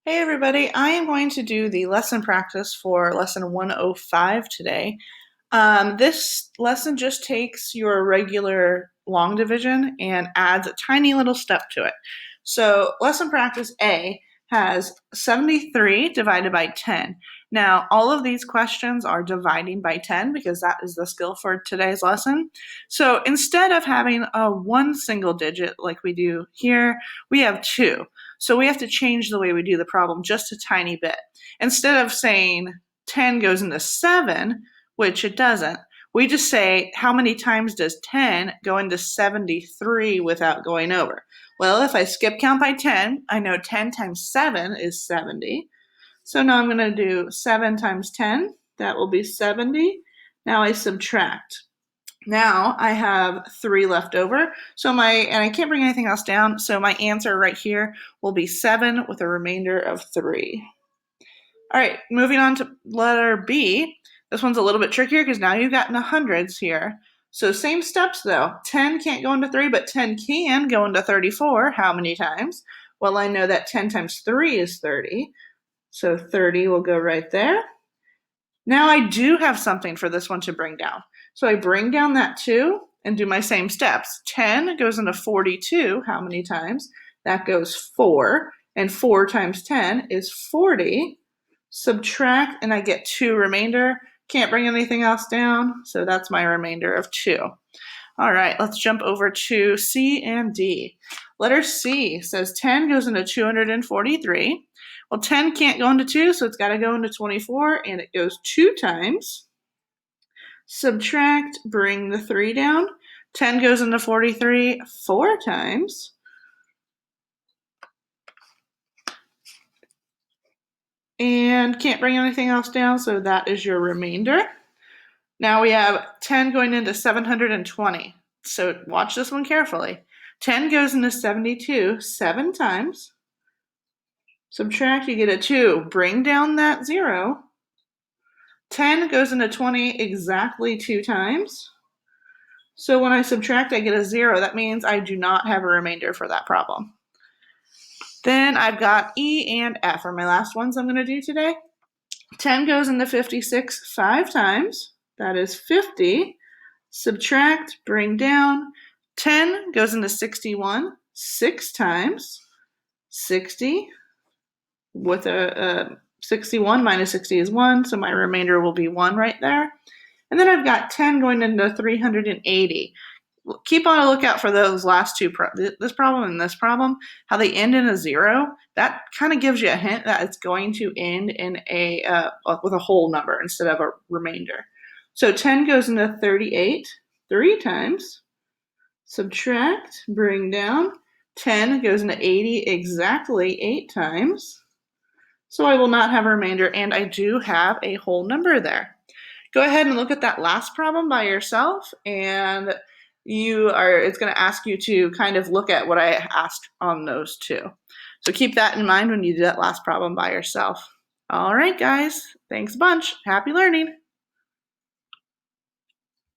Hey everybody, I am going to do the lesson practice for lesson 105 today. This lesson just takes your regular long division and adds a tiny little step to it. So lesson practice A has 73 divided by 10. Now, all of these questions are dividing by 10 because that is the skill for today's lesson. So instead of having a one single digit like we do here, we have two. So we have to change the way we do the problem just a tiny bit. Instead of saying 10 goes into 7, which it doesn't, we just say how many times does 10 go into 73 without going over? Well, if I skip count by 10, I know 10 times 7 is 70. So now I'm going to do 7 times 10. That will be 70. Now I subtract. Now I have 3 left over. And I can't bring anything else down, so my answer right here will be 7 with a remainder of 3. All right, moving on to letter B. This one's a little bit trickier because now you've gotten the hundreds here. So same steps though. 10 can't go into 3, but 10 can go into 34. How many times? Well, I know that 10 times 3 is 30. So 30 will go right there. Now I do have something for this one to bring down. So I bring down that 2 and do my same steps. 10 goes into 42. How many times? That goes 4. And 4 times 10 is 40. Subtract, and I get 2 remainder. Can't bring anything else down, so that's my remainder of 2. All right, let's jump over to C and D. Letter C says 10 goes into 243. Well, 10 can't go into 2, so it's got to go into 24, and it goes 2 times. Subtract, bring the 3 down. 10 goes into 43 4 times. And can't bring anything else down, so that is your remainder. Now we have 10 going into 720. So watch this one carefully. 10 goes into 72 7 times. Subtract, you get a 2. Bring down that 0. 10 goes into 20 exactly 2 times. So when I subtract, I get a 0. That means I do not have a remainder for that problem. Then I've got E and F are my last ones I'm going to do today. 10 goes into 56 5 times. That is 50. Subtract, bring down. 10 goes into 61 6 times. 60 with a 61 minus 60 is 1, so my remainder will be 1 right there. And then I've got 10 going into 380. Keep on a lookout for those last two, this problem and this problem, how they end in a 0. That kind of gives you a hint that it's going to end in with a whole number instead of a remainder. So 10 goes into 38 3 times. Subtract, bring down. 10 goes into 80 exactly 8 times. So I will not have a remainder, and I do have a whole number there. Go ahead and look at that last problem by yourself, and it's going to ask you to kind of look at what I asked on those two. So keep that in mind when you do that last problem by yourself. All right, guys. Thanks a bunch. Happy learning.